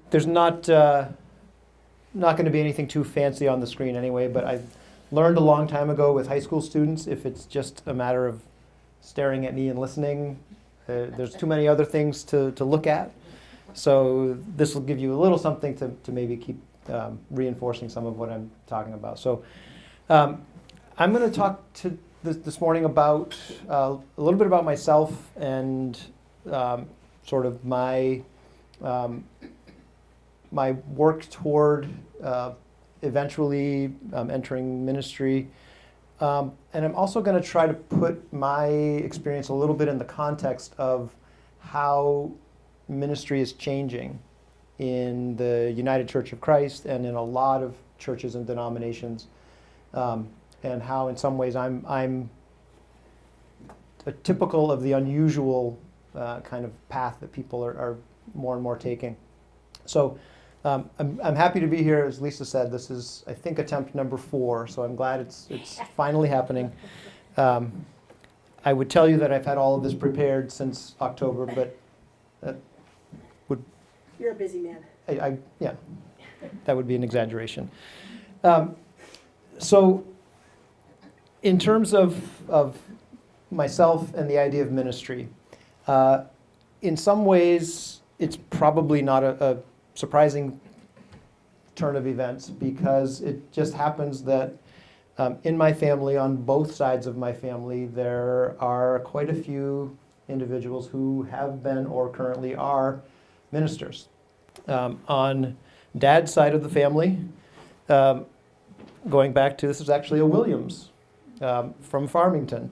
there's not going to be anything too fancy on the screen anyway, but I learned a long time ago with high school students, if it's just a matter of staring at me and listening, there's too many other things to look at. So this will give you a little something to maybe keep reinforcing some of what I'm talking about. So I'm going to talk this morning about a little bit about myself and sort of my work toward eventually entering ministry. And I'm also going to try to put my experience a little bit in the context of how ministry is changing in the United Church of Christ and in a lot of churches and denominations, and how in some ways I'm typical of the unusual kind of path that people are more and more taking. So I'm happy to be here. As Lisa said, this is, I think, attempt number 4, so I'm glad it's finally happening. I would tell you that I've had all of this prepared since October, but that would... You're a busy man. Yeah, that would be an exaggeration. So in terms of myself and the idea of ministry, in some ways it's probably not a surprising turn of events, because it just happens that in my family, on both sides of my family, there are quite a few individuals who have been or currently are ministers. On Dad's side of the family, going back to, this is actually a Williams from Farrington.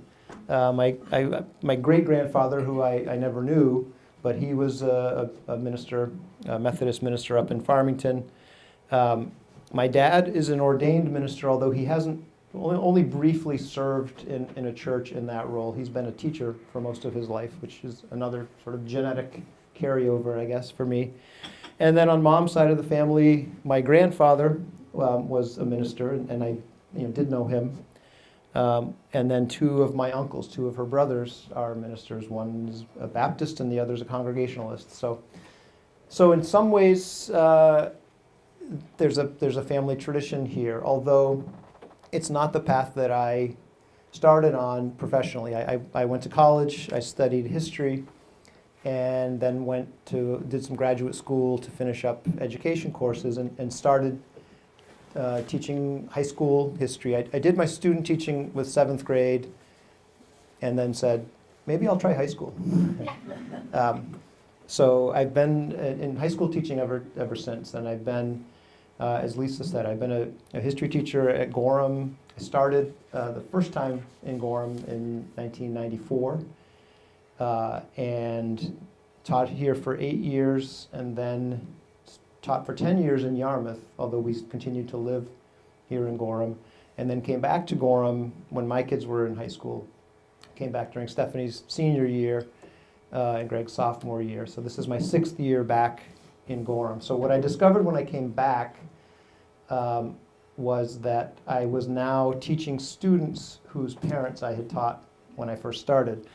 My great-grandfather, who I never knew, but he was a minister, a Methodist minister up in Farmington. My dad is an ordained minister, although he hasn't only briefly served in a church in that role. He's been a teacher for most of his life, which is another sort of genetic carryover, I guess, for me. And then on Mom's side of the family, my grandfather was a minister, and I did know him. And then 2 of my uncles, 2 of her brothers, are ministers. One is a Baptist and the other is a Congregationalist. So in some ways, there's a family tradition here, although it's not the path that I started on professionally. I went to college, I studied history, and then did some graduate school to finish up education courses and started teaching high school history. I did my student teaching with 7th grade and then said, maybe I'll try high school. So I've been in high school teaching ever since, and I've been, as Lisa said, I've been a history teacher at Gorham. I started the first time in Gorham in 1994 and taught here for 8 years, and then taught for 10 years in Yarmouth, although we continued to live here in Gorham, and then came back to Gorham when my kids were in high school. Came back during Stephanie's senior year and Greg's sophomore year. So this is my 6th year back in Gorham. So what I discovered when I came back was that I was now teaching students whose parents I had taught when I first started.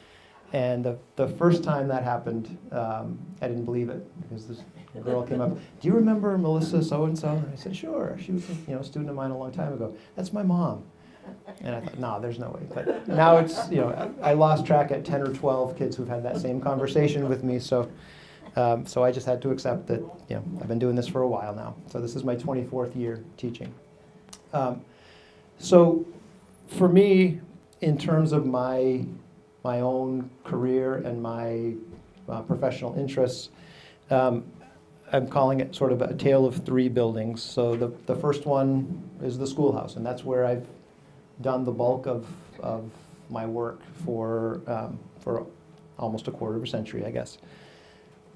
And the first time that happened, I didn't believe it, because this girl came up, do you remember Melissa so-and-so? And I said, sure, she was a student of mine a long time ago. That's my mom. And I thought, no, there's no way. But now it's, I lost track at 10 or 12 kids who've had that same conversation with me. So I just had to accept that, I've been doing this for a while now. So this is my 24th year teaching. So for me, in terms of my own career and my professional interests, I'm calling it sort of a tale of 3 buildings. So the first one is the schoolhouse, and that's where I've done the bulk of my work for almost a quarter of a century, I guess.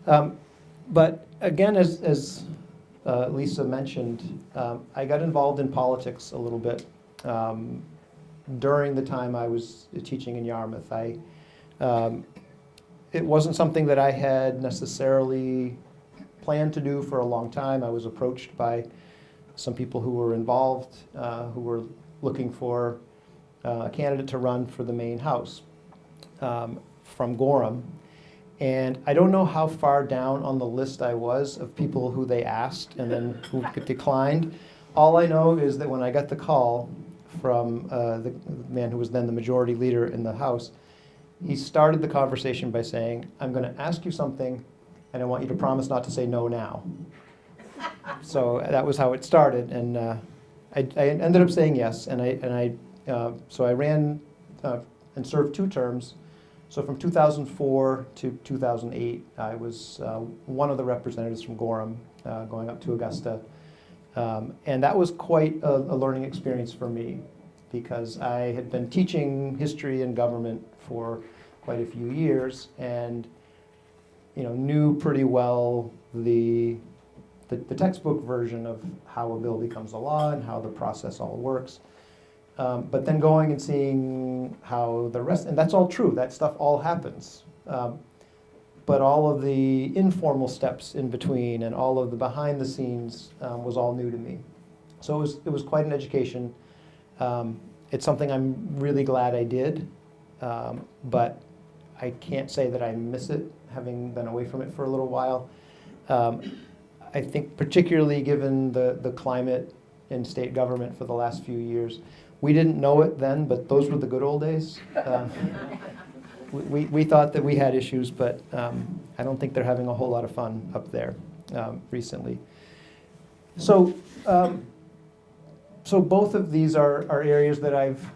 But again, as Lisa mentioned, I got involved in politics a little bit during the time I was teaching in Yarmouth. It wasn't something that I had necessarily planned to do for a long time. I was approached by some people who were involved, who were looking for a candidate to run for the main house from Gorham. And I don't know how far down on the list I was of people who they asked and then who declined. All I know is that when I got the call from the man who was then the majority leader in the House, he started the conversation by saying, "I'm going to ask you something, and I want you to promise not to say no now." So that was how it started, and I ended up saying yes, so I ran and served 2 terms. So from 2004 to 2008, I was one of the representatives from Gorham, going up to Augusta, and that was quite a learning experience for me, because I had been teaching history and government for quite a few years, and knew pretty well the textbook version of how a bill becomes a law and how the process all works. But then going and seeing how the rest, and that's all true, that stuff all happens. But all of the informal steps in between and all of the behind the scenes was all new to me. So it was quite an education. It's something I'm really glad I did, but I can't say that I miss it, having been away from it for a little while. I think particularly given the climate in state government for the last few years, we didn't know it then, but those were the good old days. We thought that we had issues, but I don't think they're having a whole lot of fun up there recently. So both of these are areas that I've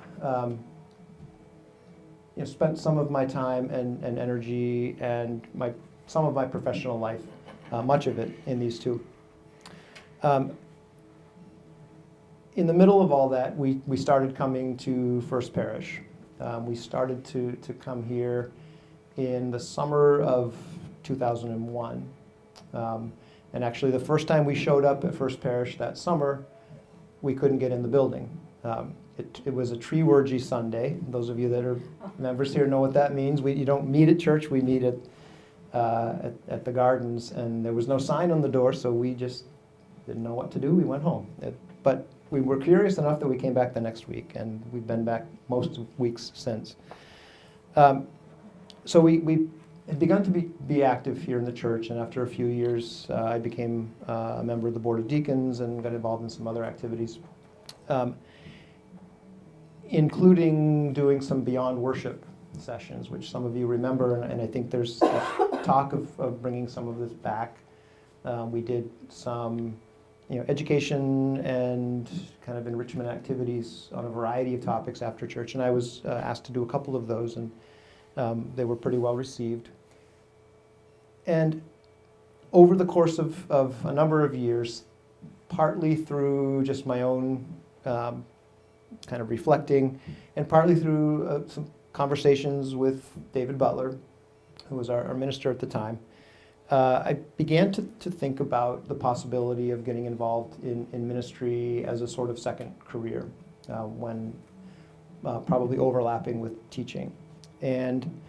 spent some of my time and energy and some of my professional life, much of it in these two. In the middle of all that, we started coming to First Parish. We started to come here in the summer of 2001. And actually the first time we showed up at First Parish that summer, we couldn't get in the building. It was a tree-worgy Sunday. Those of you that are members here know what that means. You don't meet at church, we meet at the gardens, and there was no sign on the door, so we just didn't know what to do. We went home. But we were curious enough that we came back the next week, and we've been back most weeks since. So we had begun to be active here in the church, and after a few years, I became a member of the Board of Deacons and got involved in some other activities, including doing some Beyond Worship sessions, which some of you remember, and I think there's talk of bringing some of this back. We did some education and kind of enrichment activities on a variety of topics after church, and I was asked to do a couple of those, and they were pretty well received. And over the course of a number of years, partly through just my own kind of reflecting, and partly through some conversations with David Butler, who was our minister at the time, I began to think about the possibility of getting involved in ministry as a sort of second career, when probably overlapping with teaching. And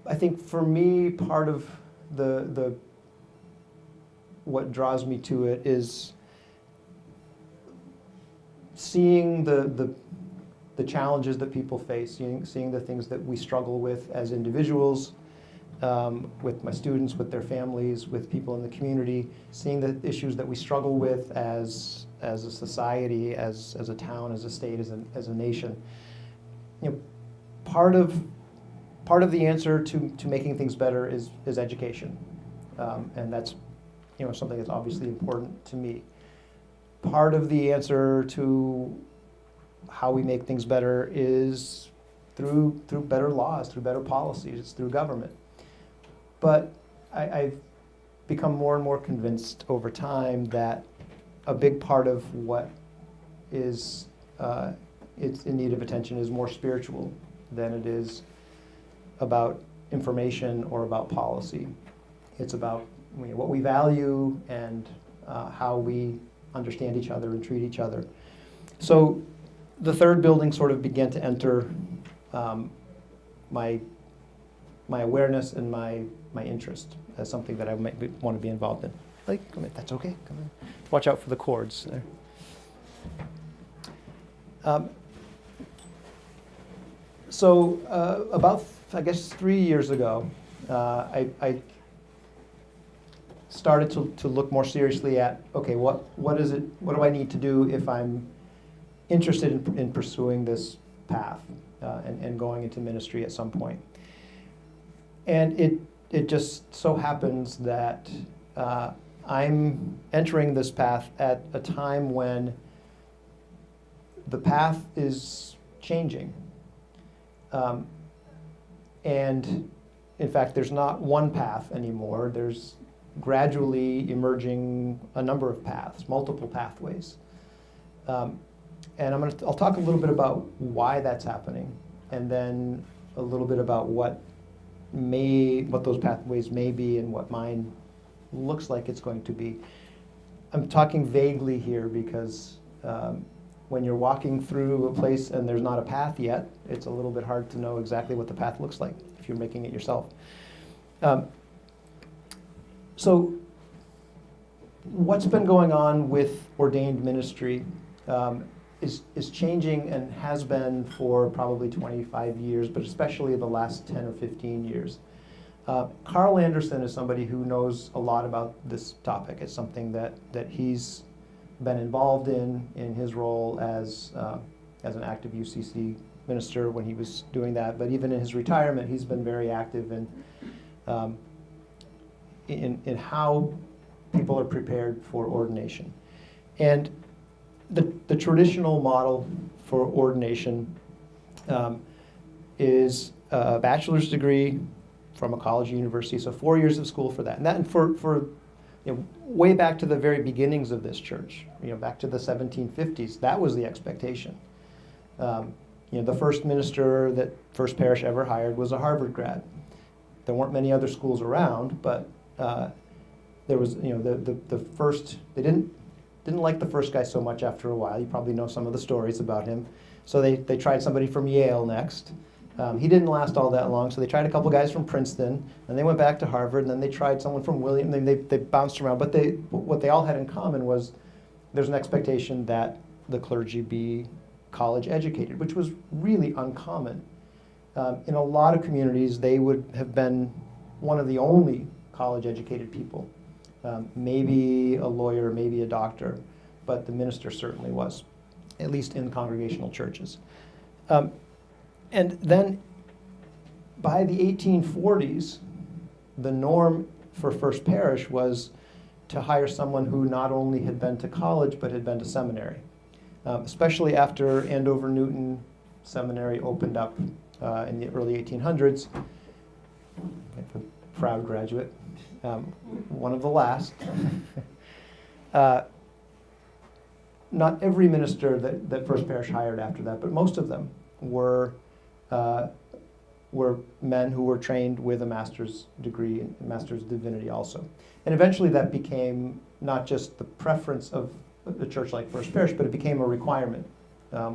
I think for me, part of the what draws me to it is seeing the challenges that people face, seeing the things that we struggle with as individuals, with my students, with their families, with people in the community, seeing the issues that we struggle with as a society, as a town, as a state, as a nation. Part of the answer to making things better is education, and that's something that's obviously important to me. Part of the answer to how we make things better is through better laws, through better policies, it's through government. But I've become more and more convinced over time that a big part of what is it's in need of attention is more spiritual than it is about information or about policy. It's about what we value and how we understand each other and treat each other. So the third building sort of began to enter my awareness and my interest as something that I might want to be involved in. Come in, that's okay, come in. Watch out for the cords there. So about, I guess, 3 years ago, I started to look more seriously at, okay, what do I need to do if I'm interested in pursuing this path and going into ministry at some point. And it just so happens that I'm entering this path at a time when the path is changing. And in fact, there's not one path anymore. There's gradually emerging a number of paths, multiple pathways. And I'll talk a little bit about why that's happening, and then a little bit about what those pathways may be and what mine looks like it's going to be. I'm talking vaguely here because when you're walking through a place and there's not a path yet, it's a little bit hard to know exactly what the path looks like if you're making it yourself. So what's been going on with ordained ministry is changing and has been for probably 25 years, but especially the last 10 or 15 years. Carl Anderson is somebody who knows a lot about this topic. It's something that he's been involved in his role as an active UCC minister when he was doing that. But even in his retirement, he's been very active in how people are prepared for ordination. And the traditional model for ordination is a bachelor's degree from a college or university, so 4 years of school for that. And for way back to the very beginnings of this church, back to the 1750s, that was the expectation. The first minister that First Parish ever hired was a Harvard grad. There weren't many other schools around, but there was, the first, they didn't like the first guy so much after a while. You probably know some of the stories about him. So they tried somebody from Yale next. He didn't last all that long, so they tried a couple guys from Princeton, and they went back to Harvard, and then they tried someone from William, and they bounced around. But what they all had in common was there's an expectation that the clergy be college educated, which was really uncommon. In a lot of communities, they would have been one of the only college educated people. Maybe a lawyer, maybe a doctor, but the minister certainly was, at least in congregational churches. And then by the 1840s, the norm for First Parish was to hire someone who not only had been to college, but had been to seminary. Especially after Andover Newton Seminary opened up in the early 1800s. A proud graduate, one of the last. Not every minister that First Parish hired after that, but most of them were men who were trained with a master's degree, a master's divinity also. And eventually that became not just the preference of a church like First Parish, but it became a requirement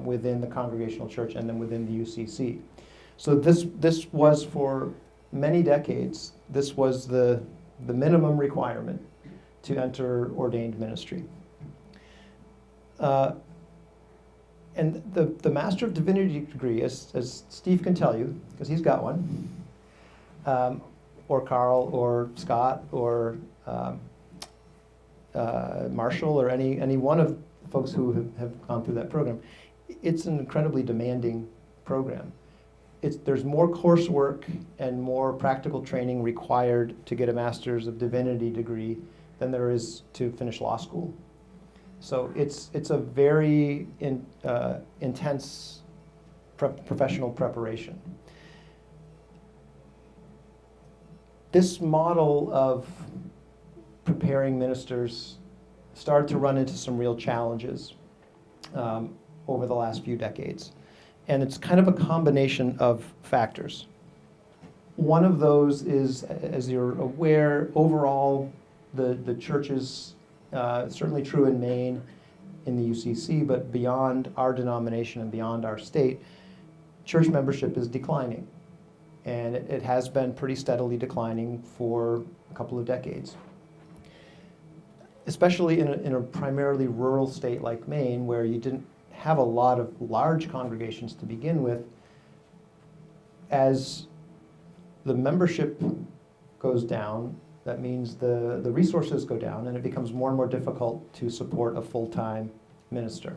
within the Congregational Church and then within the UCC. So this was for many decades, this was the minimum requirement to enter ordained ministry. And the Master of Divinity degree, as Steve can tell you, because he's got one, or Carl, or Scott, or Marshall, or any one of the folks who have gone through that program, it's an incredibly demanding program. There's more coursework and more practical training required to get a Master's of Divinity degree than there is to finish law school. So it's a very intense professional preparation. This model of preparing ministers started to run into some real challenges over the last few decades. And it's kind of a combination of factors. One of those is, as you're aware, overall, the churches, certainly true in Maine, in the UCC, but beyond our denomination and beyond our state, church membership is declining. And it has been pretty steadily declining for a couple of decades. Especially in a primarily rural state like Maine, where you didn't have a lot of large congregations to begin with, as the membership goes down, that means the resources go down, and it becomes more and more difficult to support a full-time minister.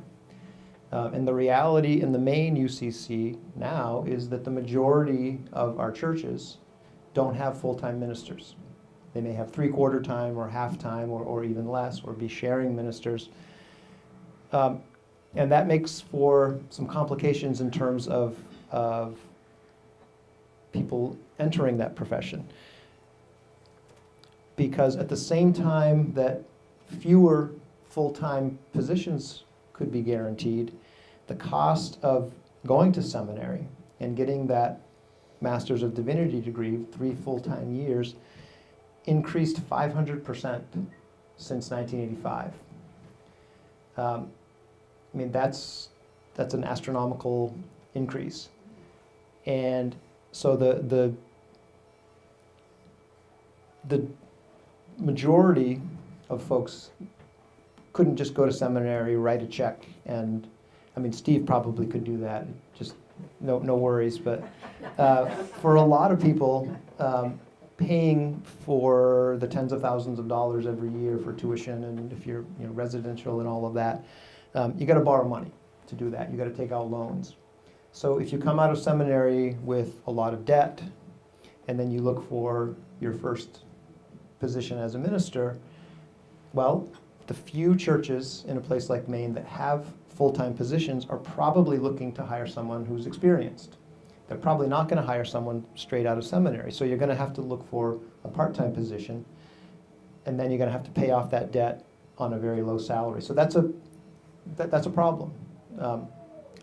And the reality in the main UCC now is that the majority of our churches don't have full-time ministers. They may have three-quarter time or half-time or even less, or be sharing ministers. And that makes for some complications in terms of people entering that profession. Because at the same time that fewer full-time positions could be guaranteed, the cost of going to seminary and getting that Master's of Divinity degree, 3 full-time years, increased 500% since 1985. I mean, that's an astronomical increase. And so the majority of folks couldn't just go to seminary, write a check, and I mean, Steve probably could do that, just no worries. But for a lot of people, paying for the tens of thousands of dollars every year for tuition, and if you're residential and all of that, you got to borrow money to do that. You got to take out loans. So if you come out of seminary with a lot of debt, and then you look for your first position as a minister, well, the few churches in a place like Maine that have full-time positions are probably looking to hire someone who's experienced. They're probably not going to hire someone straight out of seminary. So you're going to have to look for a part-time position, and then you're going to have to pay off that debt on a very low salary. So that's a problem.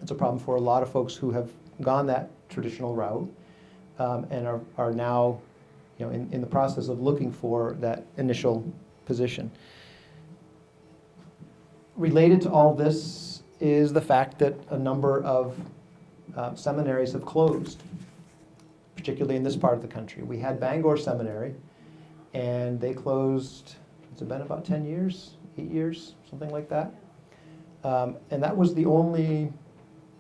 It's a problem for a lot of folks who have gone that traditional route and are now in the process of looking for that initial position. Related to all this is the fact that a number of seminaries have closed, particularly in this part of the country. We had Bangor Seminary, and they closed, it's been about 10 years, 8 years, something like that. And that was the only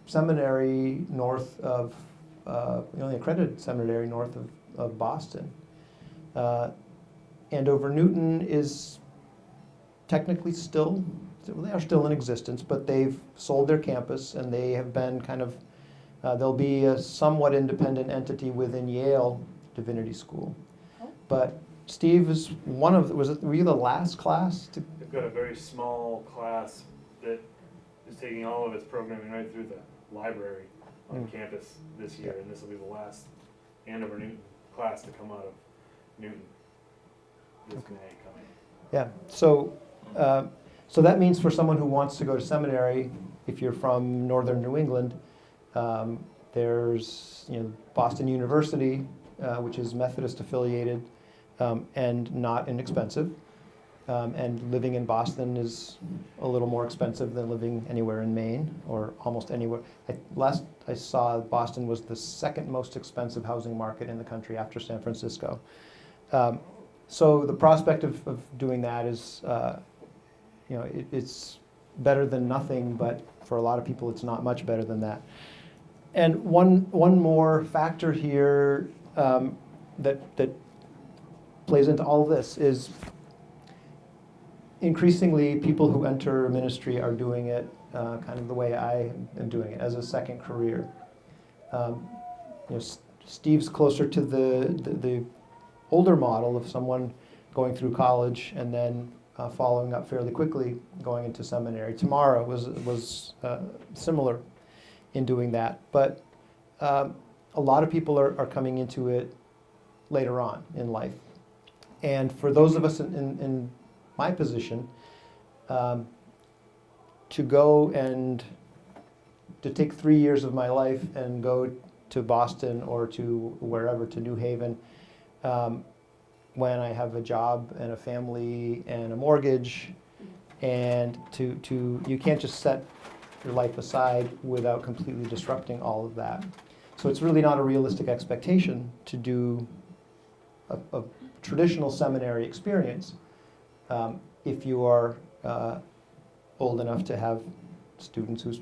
seminary north of, the only accredited seminary north of Boston. Andover Newton is technically still, they are still in existence, but they've sold their campus, and they have been kind of, they'll be a somewhat independent entity within Yale Divinity School. But Steve is one of, were you the last class? They've got a very small class that is taking all of its programming right through the library on campus this year, and this will be the last Andover Newton class to come out of Newton this May coming. Yeah, so that means for someone who wants to go to seminary, if you're from northern New England, there's Boston University, which is Methodist affiliated and not inexpensive. And living in Boston is a little more expensive than living anywhere in Maine or almost anywhere. Last I saw, Boston was the second most expensive housing market in the country after San Francisco. So the prospect of doing that is, it's better than nothing, but for a lot of people it's not much better than that. And one more factor here that plays into all of this is increasingly people who enter ministry are doing it kind of the way I am doing it, as a second career. Steve's closer to the older model of someone going through college and then following up fairly quickly, going into seminary. Tamara was similar in doing that, but a lot of people are coming into it later on in life. And for those of us in my position, to go and to take 3 years of my life and go to Boston or to wherever, to New Haven, when I have a job and a family and a mortgage, and you can't just set your life aside without completely disrupting all of that. So it's really not a realistic expectation to do a traditional seminary experience if you are old enough to have students whose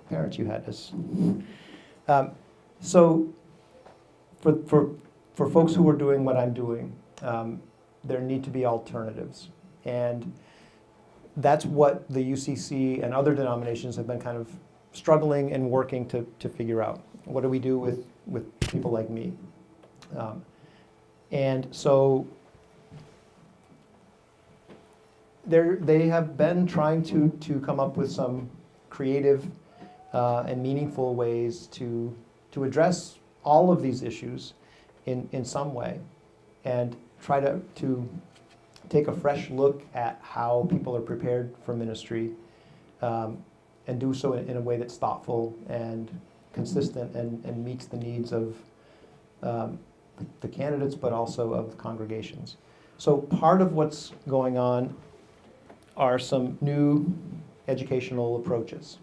parents you had as. So for folks who are doing what I'm doing, there need to be alternatives. And that's what the UCC and other denominations have been kind of struggling and working to figure out. What do we do with people like me? And so they have been trying to come up with some creative and meaningful ways to address all of these issues in some way, and try to take a fresh look at how people are prepared for ministry, and do so in a way that's thoughtful and consistent and meets the needs of the candidates, but also of congregations. So part of what's going on are some new educational approaches.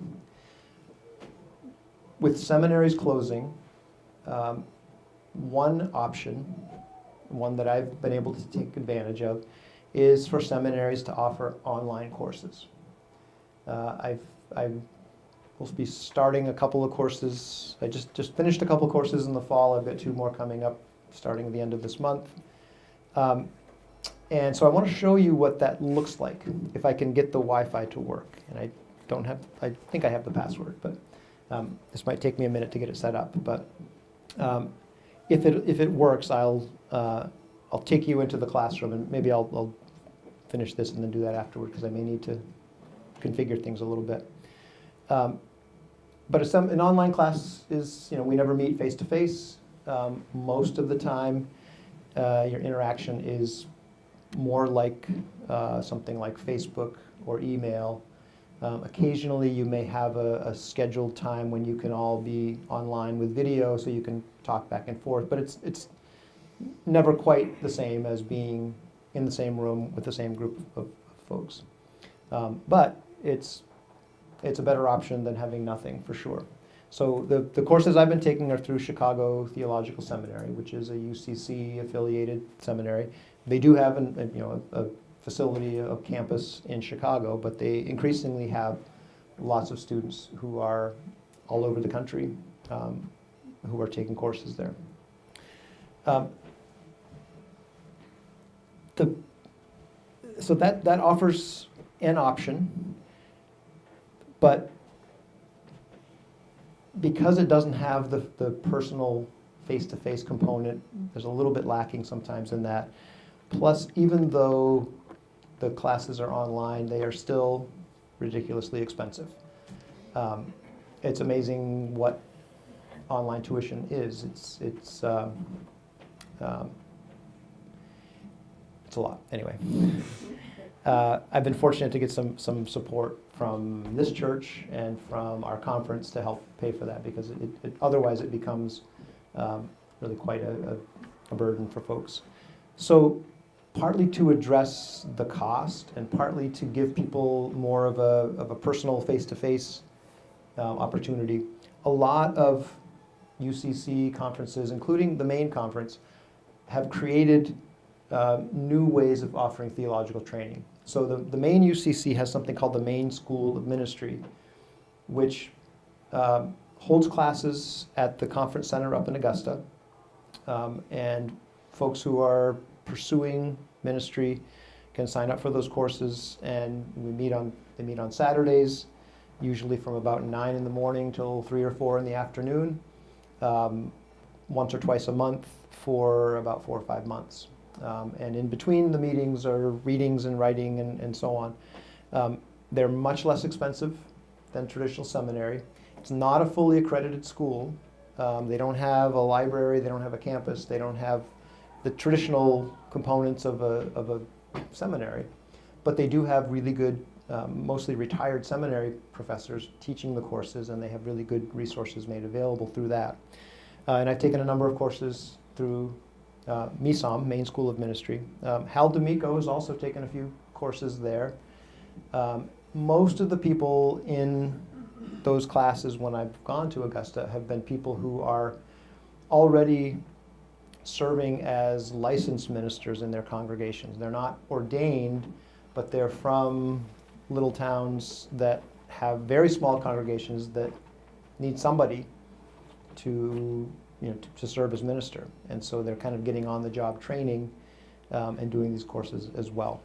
With seminaries closing, one option, one that I've been able to take advantage of, is for seminaries to offer online courses. I will be starting a couple of courses. I just finished a couple of courses in the fall. I've got 2 more coming up starting at the end of this month. And so I want to show you what that looks like if I can get the Wi-Fi to work. And I think I have the password, but this might take me a minute to get it set up. But if it works, I'll take you into the classroom, and maybe I'll finish this and then do that afterward, because I may need to configure things a little bit. But an online class is, we never meet face to face. Most of the time, your interaction is more like something like Facebook or email. Occasionally, you may have a scheduled time when you can all be online with video, so you can talk back and forth. But it's never quite the same as being in the same room with the same group of folks. But it's a better option than having nothing, for sure. So the courses I've been taking are through Chicago Theological Seminary, which is a UCC-affiliated seminary. They do have a facility, a campus in Chicago, but they increasingly have lots of students who are all over the country who are taking courses there. So that offers an option, but because it doesn't have the personal face-to-face component, there's a little bit lacking sometimes in that. Plus, even though the classes are online, they are still ridiculously expensive. It's amazing what online tuition is. It's a lot. Anyway, I've been fortunate to get some support from this church and from our conference to help pay for that, because otherwise it becomes really quite a burden for folks. So partly to address the cost, and partly to give people more of a personal face-to-face opportunity, a lot of UCC conferences, including the main conference, have created new ways of offering theological training. So the main UCC has something called the Main School of Ministry, which holds classes at the conference center up in Augusta. And folks who are pursuing ministry can sign up for those courses, and they meet on Saturdays, usually from about 9 in the morning till 3 or 4 in the afternoon, once or twice a month for about 4 or 5 months. And in between the meetings are readings and writing and so on. They're much less expensive than traditional seminary. It's not a fully accredited school. They don't have a library, they don't have a campus, they don't have the traditional components of a seminary, but they do have really good, mostly retired seminary professors teaching the courses, and they have really good resources made available through that. And I've taken a number of courses through MISOM, Main School of Ministry. Hal D'Amico has also taken a few courses there. Most of the people in those classes when I've gone to Augusta have been people who are already serving as licensed ministers in their congregations. They're not ordained, but they're from little towns that have very small congregations that need somebody to to serve as minister. And so they're kind of getting on the job training and doing these courses as well.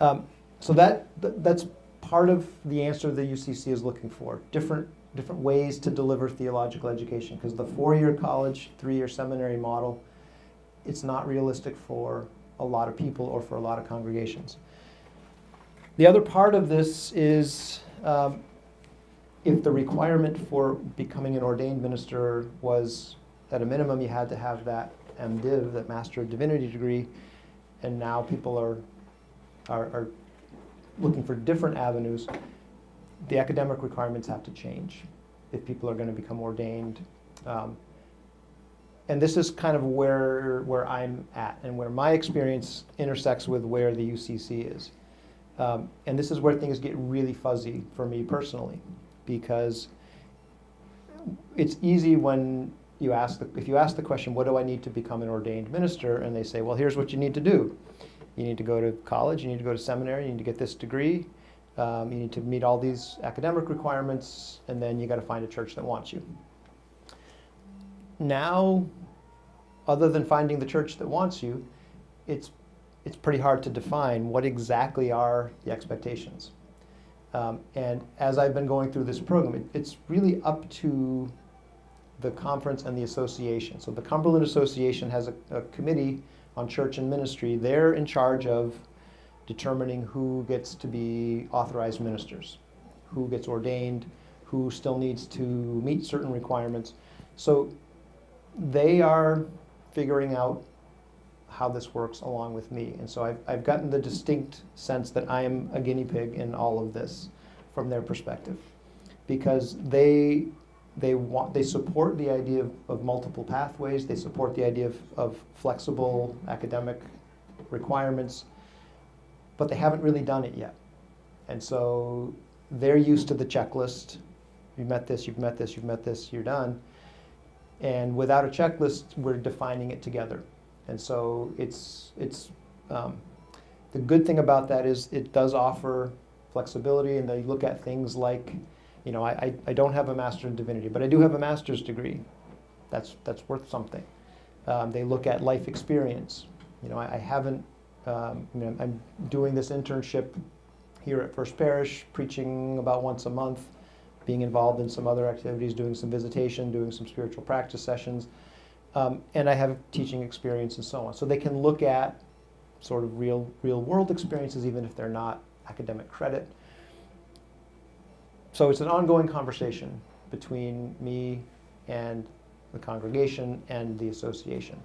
So that's part of the answer the UCC is looking for. Different ways to deliver theological education, because the 4-year college, 3-year seminary model, it's not realistic for a lot of people or for a lot of congregations. The other part of this is if the requirement for becoming an ordained minister was at a minimum you had to have that MDiv, that Master of Divinity degree, and now people are looking for different avenues, the academic requirements have to change if people are going to become ordained. And this is kind of where I'm at and where my experience intersects with where the UCC is. And this is where things get really fuzzy for me personally, because it's easy when if you ask the question, what do I need to become an ordained minister? And they say, well, here's what you need to do. You need to go to college, you need to go to seminary, you need to get this degree, you need to meet all these academic requirements, and then you got to find a church that wants you. Now, other than finding the church that wants you, it's pretty hard to define what exactly are the expectations. And as I've been going through this program, it's really up to the conference and the association. So the Cumberland Association has a committee on church and ministry. They're in charge of determining who gets to be authorized ministers, who gets ordained, who still needs to meet certain requirements. So they are figuring out how this works along with me. And so I've gotten the distinct sense that I am a guinea pig in all of this from their perspective, because they support the idea of multiple pathways. They support the idea of flexible academic requirements, but they haven't really done it yet. And so they're used to the checklist. You've met this, you've met this, you've met this, you're done. And without a checklist, we're defining it together. And so it's the good thing about that is it does offer flexibility, and they look at things like, I don't have a Master in Divinity, but I do have a master's degree. That's worth something. They look at life experience. I haven't, I'm doing this internship here at First Parish, preaching about once a month, being involved in some other activities, doing some visitation, doing some spiritual practice sessions, and I have teaching experience and so on. So they can look at sort of real world experiences, even if they're not academic credit. So it's an ongoing conversation between me and the congregation and the association.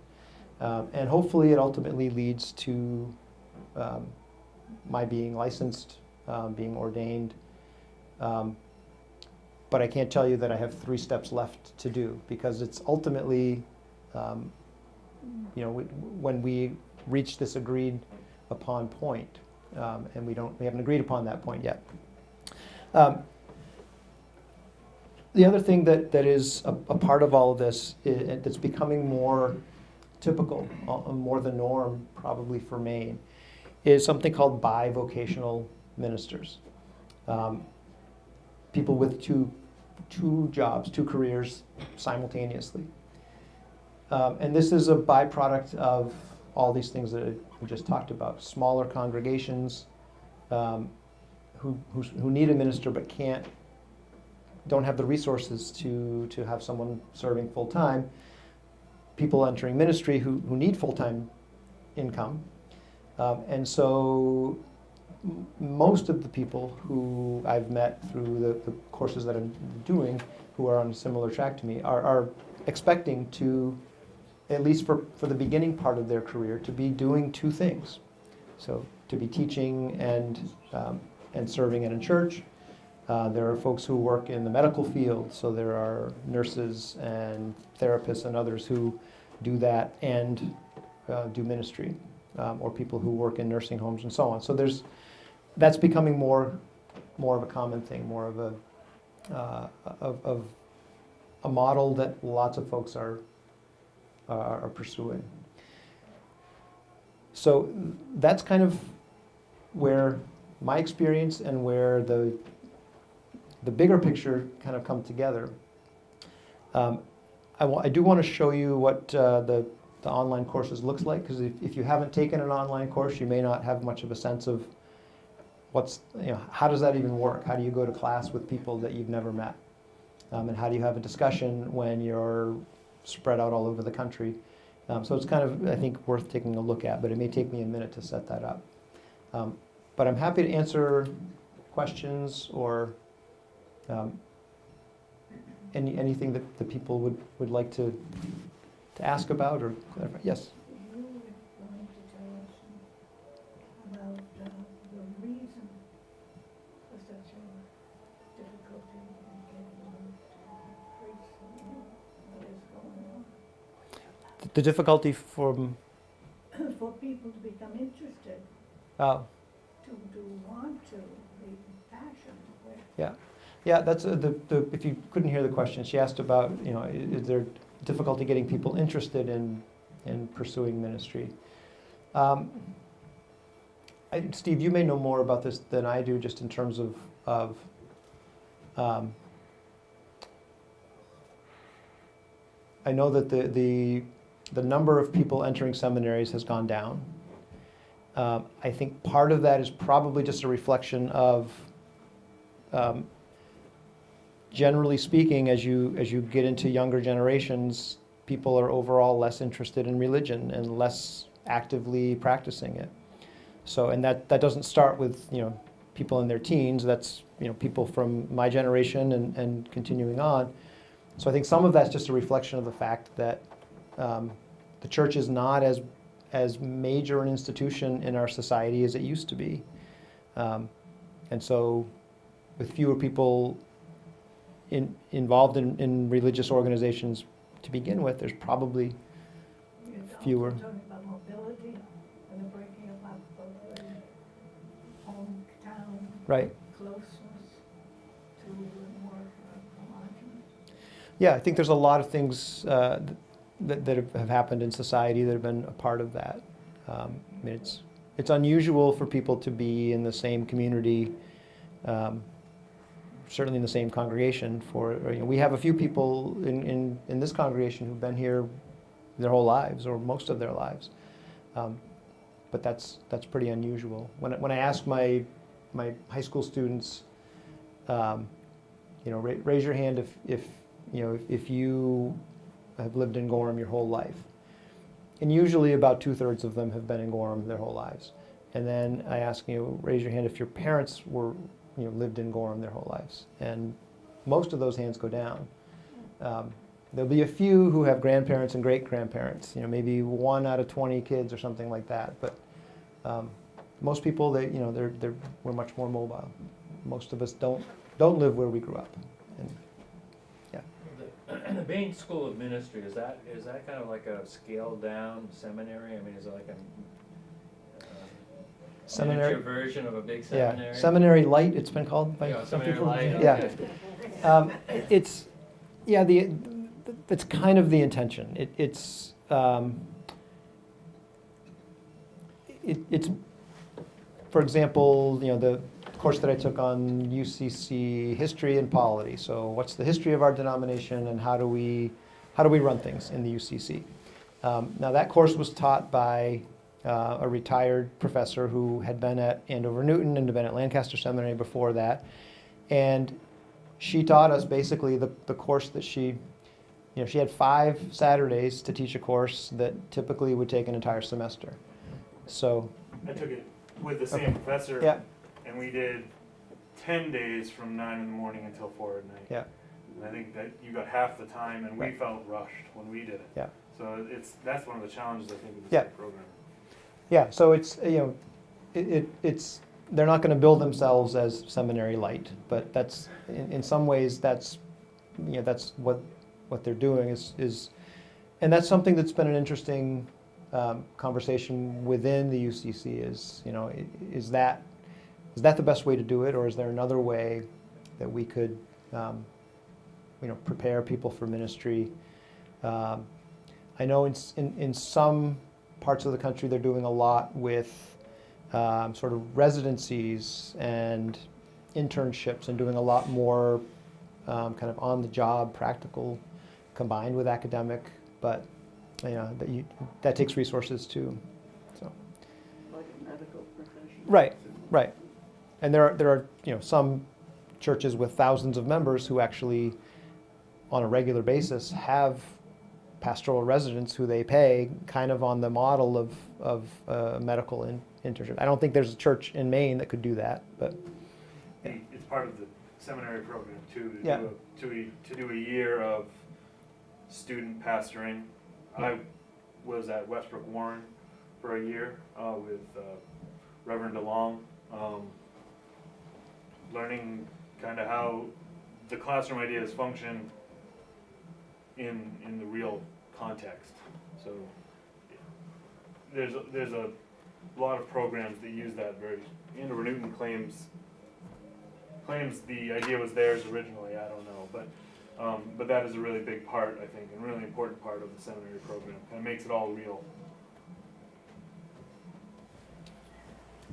And hopefully it ultimately leads to my being licensed, being ordained. But I can't tell you that I have 3 steps left to do, because it's ultimately, when we reach this agreed upon point, and we haven't agreed upon that point yet. The other thing that is a part of all of this, that's becoming more typical, more the norm probably for Maine, is something called bivocational ministers. People with two jobs, 2 careers simultaneously. And this is a byproduct of all these things that we just talked about. Smaller congregations who need a minister but don't have the resources to have someone serving full time. People entering ministry who need full-time income. And so most of the people who I've met through the courses that I'm doing, who are on a similar track to me, are expecting to, at least for the beginning part of their career, to be doing 2 things. So to be teaching and serving in a church. There are folks who work in the medical field, so there are nurses and therapists and others who do that and do ministry, or people who work in nursing homes and so on. So that's becoming more of a common thing, more of a model that lots of folks are pursuing. So that's kind of where my experience and where the bigger picture kind of come together. I do want to show you what the online courses looks like, because if you haven't taken an online course, you may not have much of a sense of how does that even work? How do you go to class with people that you've never met? And how do you have a discussion when you're spread out all over the country? So it's kind of, I think, worth taking a look at, but it may take me a minute to set that up. But I'm happy to answer questions or anything that the people would like to ask about or clarify. Yes? You were going to tell us about the reason for such a difficulty in getting priests, what is going on. The difficulty from... For people to become interested, Oh, to want to, be passionate with. yeah. Yeah, that's if you couldn't hear the question, she asked about, is there difficulty getting people interested in pursuing ministry? Steve, you may know more about this than I do, just in terms of I know that the number of people entering seminaries has gone down. I think part of that is probably just a reflection of generally speaking, as you get into younger generations, people are overall less interested in religion and less actively practicing it. So, and that doesn't start with people in their teens. That's people from my generation and continuing on. So I think some of that's just a reflection of the fact that the church is not as major an institution in our society as it used to be, and so with fewer people involved in religious organizations to begin with, there's probably You're fewer. also talking about mobility and the breaking up of the hometown Right. closeness to more homogeneous. Yeah, I think there's a lot of things that have happened in society that have been a part of that. I mean, it's unusual for people to be in the same community, certainly in the same congregation. We have a few people in this congregation who've been here their whole lives or most of their lives, but that's pretty unusual. When I ask my high school students, raise your hand if you have lived in Gorham your whole life. And usually about 2/3 of them have been in Gorham their whole lives. And then I ask raise your hand if your parents lived in Gorham their whole lives. And most of those hands go down. There'll be a few who have grandparents and great-grandparents, maybe 1 out of 20 kids or something like that. But most people, we're much more mobile. Most of us don't live where we grew up. And, The Bain School of Ministry, is that kind of like a scaled down seminary? I mean, is it like a Seminary miniature version of a big seminary? Yeah, Seminary Light, it's been called by some Seminary people. Light, Yeah. okay. It's kind of the intention. It's for example, the course that I took on UCC history and polity. So what's the history of our denomination and how do we run things in the UCC? Now that course was taught by a retired professor who had been at Andover Newton and had been at Lancaster Seminary before that. And she taught us basically the course that she had 5 Saturdays to teach a course that typically would take an entire semester. So I took it with the same professor. yeah, And we did 10 days from 9 in the morning until 4 at night. yeah, And I think that you got half the time, and we Right. felt rushed when we did it. yeah. So that's one of the challenges I think of this Yeah. program. Yeah, so it's it's they're not going to build themselves as Seminary Light, but that's in some ways that's what they're doing is and that's something that's been an interesting conversation within the UCC is that the best way to do it, or is there another way that we could prepare people for ministry? I know in some parts of the country they're doing a lot with sort of residencies and internships and doing a lot more kind of on-the-job practical combined with academic, but that takes resources too. So. Like a medical profession. Right, right. And there are some churches with thousands of members who actually, on a regular basis, have pastoral residents who they pay kind of on the model of medical internship. I don't think there's a church in Maine that could do that, but It's part of the seminary program too, Yeah. to do a year of student pastoring. I was at Westbrook Warren for a year with Reverend DeLong, learning kind of how the classroom ideas function in the real context. So there's a lot of programs that use that very. Andover Newton claims the idea was theirs originally. I don't know, but that is a really big part, I think, and really important part of the seminary program. Kind of makes it all real.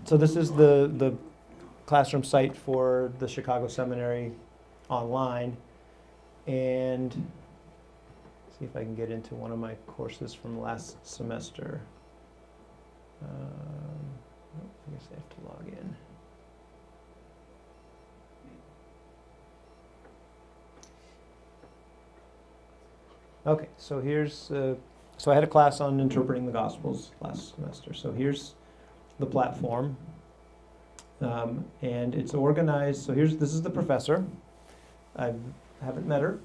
so this is the classroom site for the Chicago Seminary online, and see if I can get into one of my courses from last semester. I guess I have to log in. Okay, so here's, so I had a class on interpreting the Gospels last semester. So here's the platform, and it's organized. So this is the professor. I haven't met her,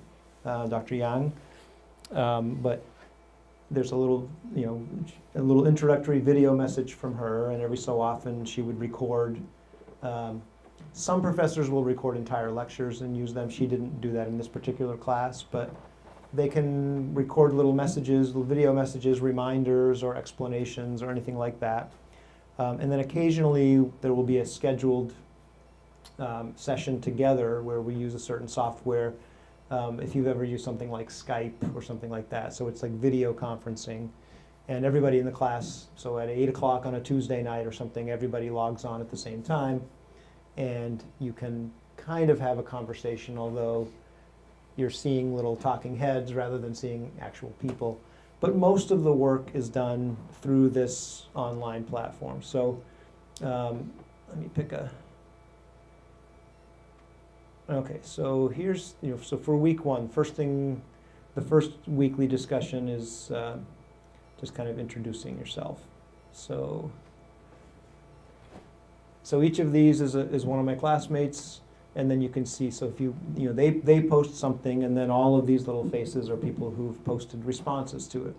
Dr. Yang, but there's a little introductory video message from her, and every so often she would record. Some professors will record entire lectures and use them. She didn't do that in this particular class, but they can record little messages, little video messages, reminders or explanations or anything like that. And then occasionally there will be a scheduled session together where we use a certain software. If you've ever used something like Skype or something like that. So it's like video conferencing. And everybody in the class, so at 8 o'clock on a Tuesday night or something, everybody logs on at the same time. And you can kind of have a conversation, although you're seeing little talking heads rather than seeing actual people. But most of the work is done through this online platform. So let me pick a... Okay, so here's, so for week one, the first weekly discussion is just kind of introducing yourself. So each of these is one of my classmates, and then you can see, so if they post something, and then all of these little faces are people who've posted responses to it.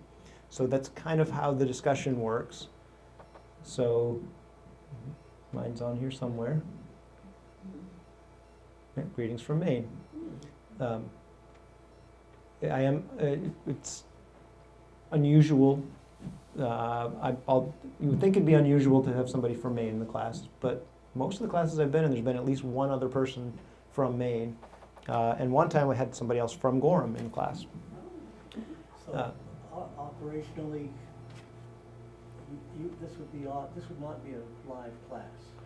So that's kind of how the discussion works. So mine's on here somewhere. Yeah, greetings from Maine. It's unusual. You would think it'd be unusual to have somebody from Maine in the class, but most of the classes I've been in, there's been at least one other person from Maine. And one time we had somebody else from Gorham in class. So operationally, this would not be a live class.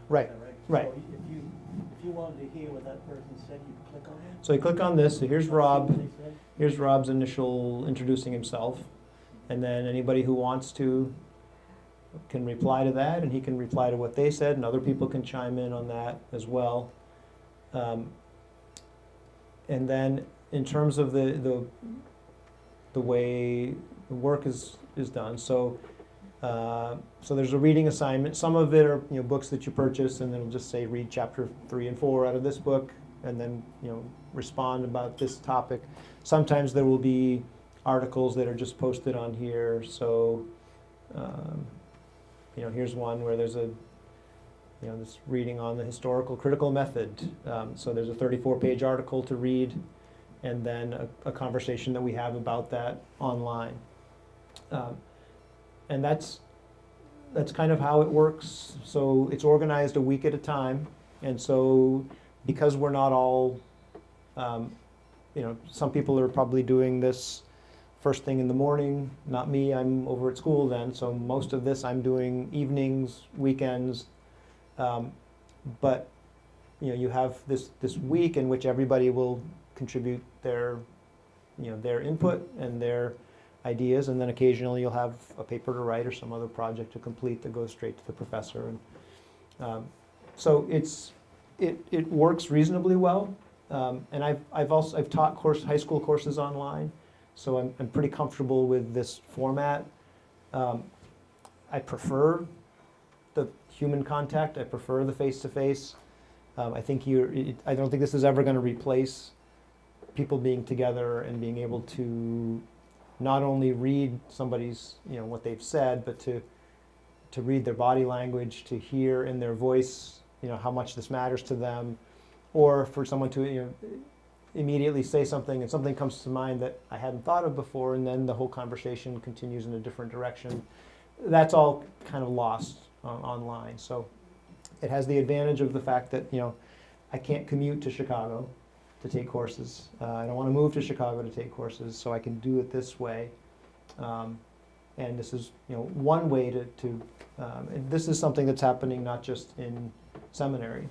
Right. Is that Right. So if you wanted to hear what that person said, you click on it. So you click on this. So here's See what Rob. they said? Here's Rob's initial introducing himself, and then anybody who wants to can reply to that, and he can reply to what they said, and other people can chime in on that as well. And then in terms of the way the work is done, so there's a reading assignment. Some of it are books that you purchase, and then it'll just say read chapter 3 and 4 out of this book, and then respond about this topic. Sometimes there will be articles that are just posted on here. So here's one where there's this reading on the historical critical method. So there's a 34-page article to read, and then a conversation that we have about that online. And that's kind of how it works. So it's organized a week at a time, and so because we're not all, some people are probably doing this first thing in the morning. Not me. I'm over at school then, so most of this I'm doing evenings, weekends. But you have this week in which everybody will contribute their their input and their ideas, and then occasionally you'll have a paper to write or some other project to complete that goes straight to the professor. And so it works reasonably well. And I've taught high school courses online, so I'm pretty comfortable with this format. I prefer the human contact. I prefer the face-to-face. I don't think this is ever going to replace people being together and being able to not only read somebody's, what they've said, but to read their body language, to hear in their voice, how much this matters to them, or for someone to, immediately say something and something comes to mind that I hadn't thought of before, and then the whole conversation continues in a different direction. That's all kind of lost online. So it has the advantage of the fact that, I can't commute to Chicago to take courses. I don't want to move to Chicago to take courses, so I can do it this way. And this is, one way to and this is something that's happening not just in seminary.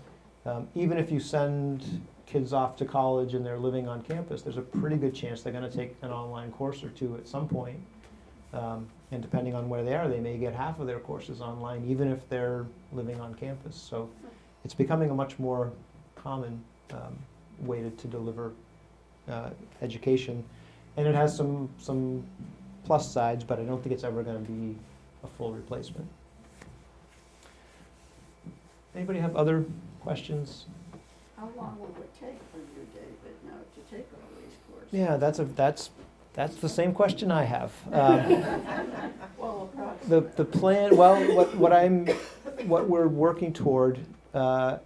Even if you send kids off to college and they're living on campus, there's a pretty good chance they're going to take an online course or two at some point. And depending on where they are, they may get half of their courses online, even if they're living on campus. So it's becoming a much more common way to deliver education. And it has some plus sides, but I don't think it's ever going to be a full replacement. Anybody have other questions? How long will it take for you, David, now to take all these courses? Yeah, that's the same question I have. Well, approximately. The plan. Well, what we're working toward. The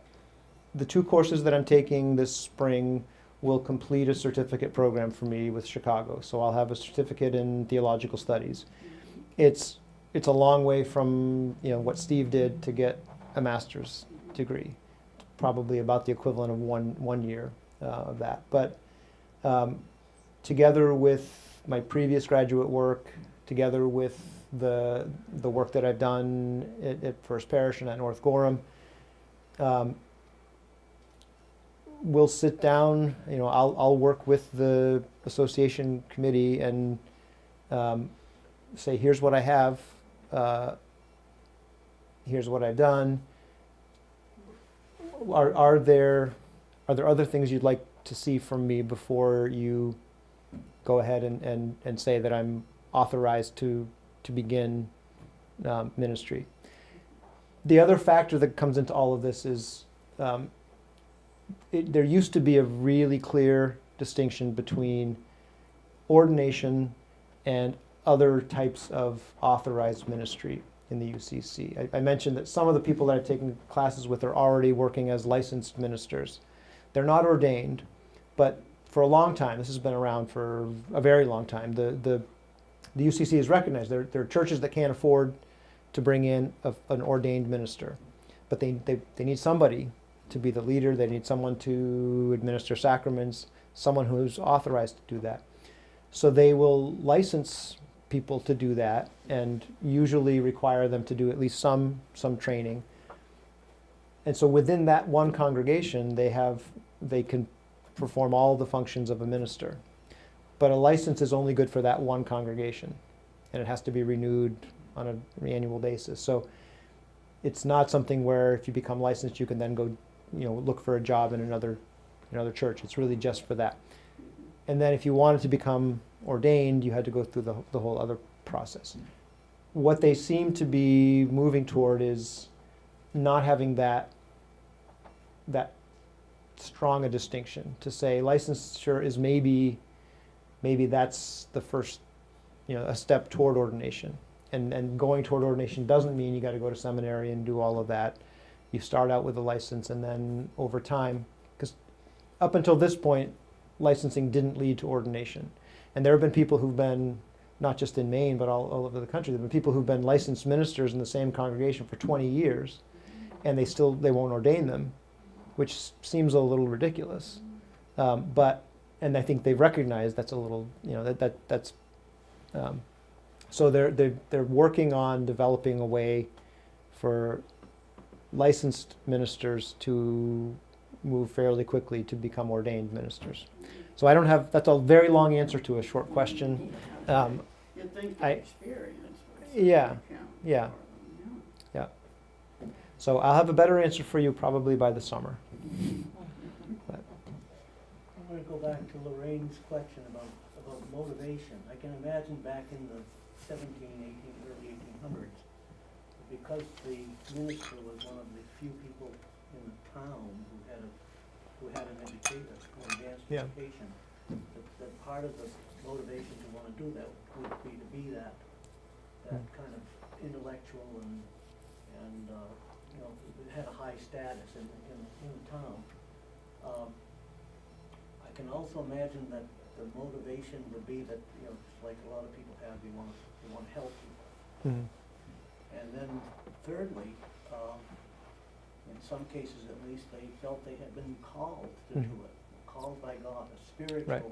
2 courses that I'm taking this spring will complete a certificate program for me with Chicago. So I'll have a certificate in theological studies. It's a long way from what Steve did to get a master's degree. Probably about the equivalent of one year of that. But together with my previous graduate work, together with the work that I've done at First Parish and at North Gorham, we'll sit down. I'll work with the association committee and say, here's what I have, here's what I've done. Are there other things you'd like to see from me before you go ahead and say that I'm authorized to begin ministry? The other factor that comes into all of this is there used to be a really clear distinction between ordination and other types of authorized ministry in the UCC. I mentioned that some of the people that I've taken classes with are already working as licensed ministers. They're not ordained, but for a long time, this has been around for a very long time, the UCC is recognized. There are churches that can't afford to bring in an ordained minister, but they need somebody to be the leader. They need someone to administer sacraments, someone who's authorized to do that. So they will license people to do that and usually require them to do at least some training. And so within that one congregation, they can perform all the functions of a minister. But a license is only good for that one congregation, and it has to be renewed on an annual basis. So it's not something where if you become licensed, you can then go look for a job in another church. It's really just for that. And then if you wanted to become ordained, you had to go through the whole other process. What they seem to be moving toward is not having that strong a distinction. To say licensure is maybe that's the first a step toward ordination. And going toward ordination doesn't mean you got to go to seminary and do all of that. You start out with a license, and then over time, because up until this point, licensing didn't lead to ordination. And there have been people who've been, not just in Maine, but all over the country, there have been people who've been licensed ministers in the same congregation for 20 years, and they won't ordain them, which seems a little ridiculous. And I think they've recognized that's a little, that's. So they're working on developing a way for licensed ministers to move fairly quickly to become ordained ministers. So I don't have, that's a very long answer to a short question. You'd think I- the experience was. Yeah, count yeah. for them, yeah. So I'll have a better answer for you probably by the summer. But, I'm gonna go back to Lorraine's question about motivation. I can imagine back in the 18, early 1800s, because the minister was one of the few people in the town who had an education, an advanced Yeah. education, that part of the motivation to wanna do that would be to be that kind of intellectual and you know, it had a high status in the town. I can also imagine that the motivation would be that, you know, just like a lot of people have, they want to help people. mhm. And then thirdly, in some cases at least, they felt they had been called to do Mhm. it, called by God, a spiritual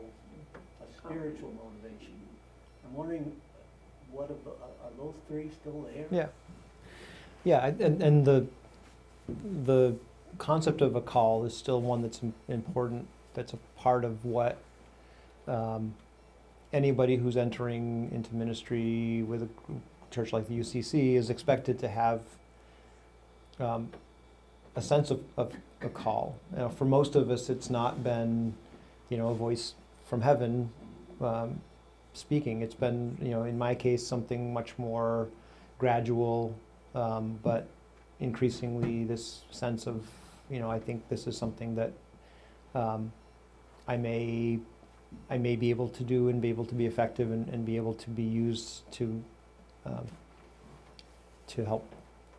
motivation. I'm wondering, are those three still there? Yeah. Yeah, and the concept of a call is still one that's important. That's a part of what anybody who's entering into ministry with a church like the UCC is expected to have a sense of a call. You know, for most of us, it's not been, you know, a voice from heaven speaking. It's been, you know, in my case, something much more gradual, but increasingly this sense of, you know, I think this is something that I may be able to do and be able to be effective and be able to be used to help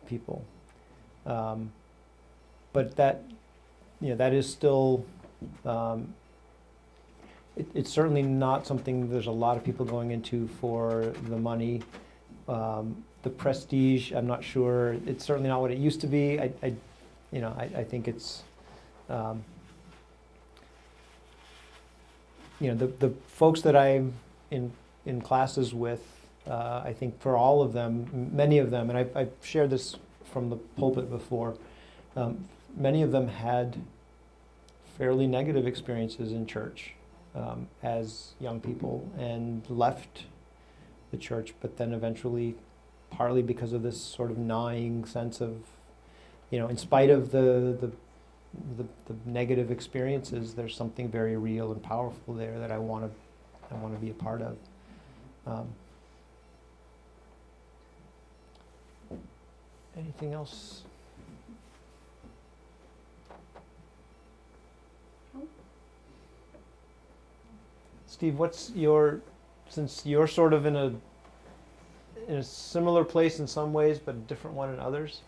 people. But that, you know, that is still, it's certainly not something there's a lot of people going into for the money. The prestige, I'm not sure. It's certainly not what it used to be. I think it's, you know, the folks that I'm in classes with, I think for all of them, many of them, and I've shared this from the pulpit before, many of them had fairly negative experiences in church as young people and left the church, but then eventually, partly because of this sort of gnawing sense of, you know, in spite of the negative experiences, there's something very real and powerful there that I want to be a part of. Anything else? Steve, since you're sort of in a similar place in some ways, but a different one in others,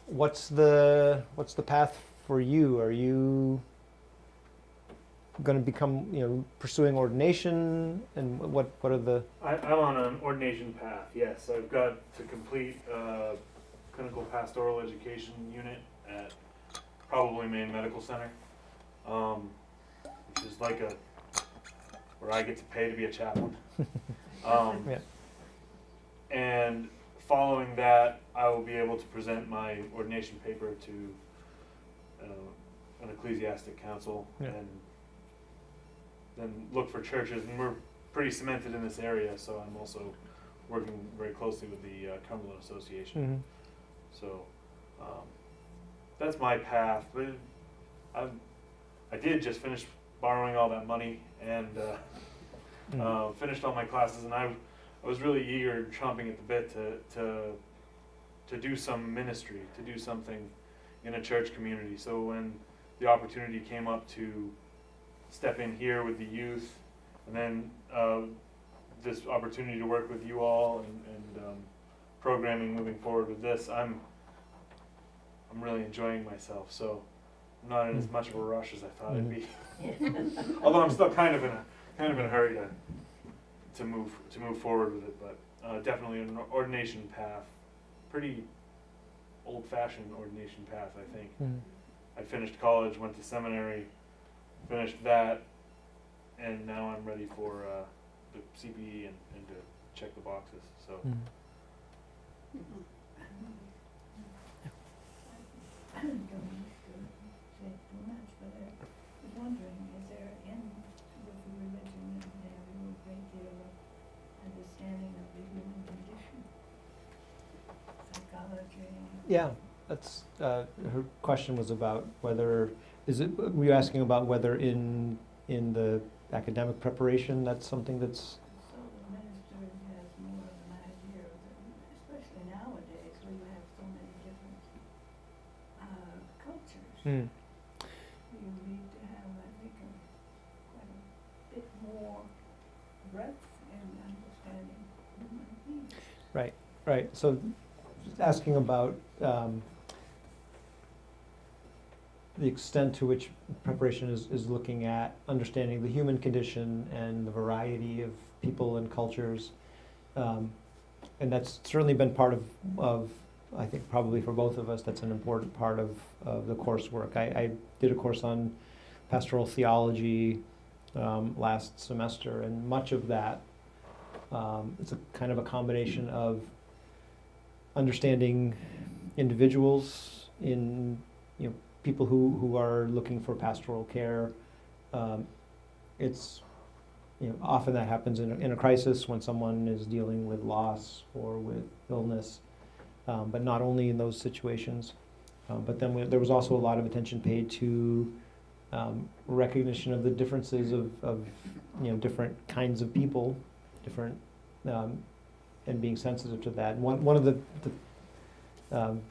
what's the path for you? Are you going to become, you know, pursuing ordination, and what are the? I'm on an ordination path. Yes, I've got to complete clinical pastoral education unit at probably Maine Medical Center, which is like where I get to pay to be a chaplain. Yeah. And following that, I will be able to present my ordination paper to an ecclesiastic council, Yeah. and then look for churches. And we're pretty cemented in this area, so I'm also working very closely with the Cumberland Association. Mhm. So that's my path. But I did just finish borrowing all that money and finished all my classes, and I was really eager, chomping at the bit to do some ministry, to do something in a church community. So when the opportunity came up to step in here with the youth, and then this opportunity to work with you all and programming moving forward with this, I'm really enjoying myself. So I'm not in as much of a rush as I thought I'd be. Although I'm still kind of in a hurry to move forward with it, but definitely an ordination path, pretty old-fashioned ordination path, I think. Mhm. I finished college, went to seminary, finished that, and now I'm ready for the CPE and to check the boxes. So Mhm. I don't wish to say too much, but I was wondering, is there in Yeah, that's, her question was about whether, were you asking about whether in the academic preparation, that's something that's, So the minister has more of an idea of especially nowadays where you have so many different cultures. hmm, You need to have, I think, quite a bit more breadth in understanding human beings. right, so asking about the extent to which preparation is looking at understanding the human condition and the variety of people and cultures. And that's certainly been part of, I think probably for both of us, that's an important part of the coursework. I did a course on Pastoral Theology last semester, and much of that, it's a kind of a combination of understanding individuals in, people who are looking for pastoral care. It's, often that happens in a crisis when someone is dealing with loss or with illness, but not only in those situations. But then there was also a lot of attention paid to recognition of the differences of different kinds of people, different, and being sensitive to that. One of the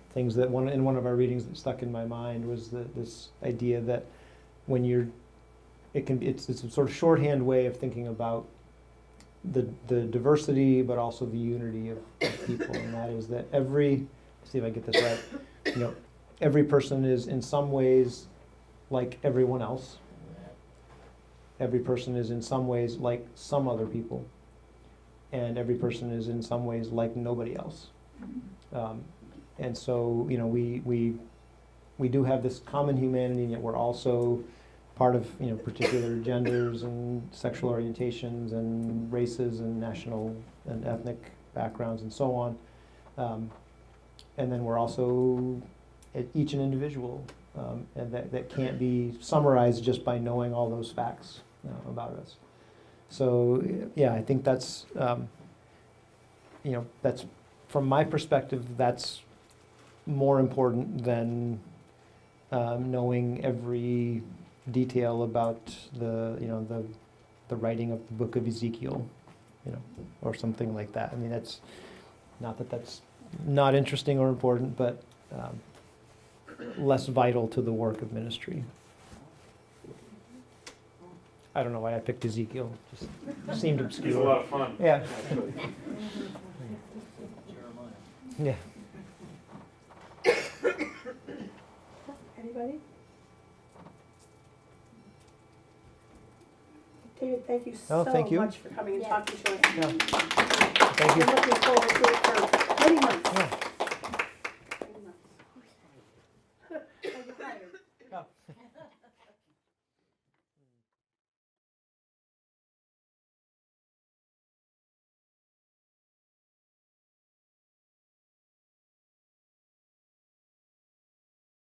things that in one of our readings that stuck in my mind was this idea that when it's a sort of shorthand way of thinking about the diversity, but also the unity of people, and that is that see if I get this right, every person is in some ways like everyone else. Every person is in some ways like some other people, and every person is in some ways like nobody else. And so, we do have this common humanity, and yet we're also part of, particular genders and sexual orientations and races and national and ethnic backgrounds and so on. And then we're also each an individual, and that can't be summarized just by knowing all those facts about us. So, yeah, I think that's, that's, from my perspective, that's more important than knowing every detail about the writing of the book of Ezekiel, or something like that. I mean, that's not interesting or important, but less vital to the work of ministry. I don't know why I picked Ezekiel. Just seemed obscure. It's a lot of fun. Yeah. Actually. Jeremiah. Yeah. Anybody? David, thank you so thank you. much for coming and Yeah. talking to us. Yeah. Thank you. I'm looking forward to it for many months. Yeah.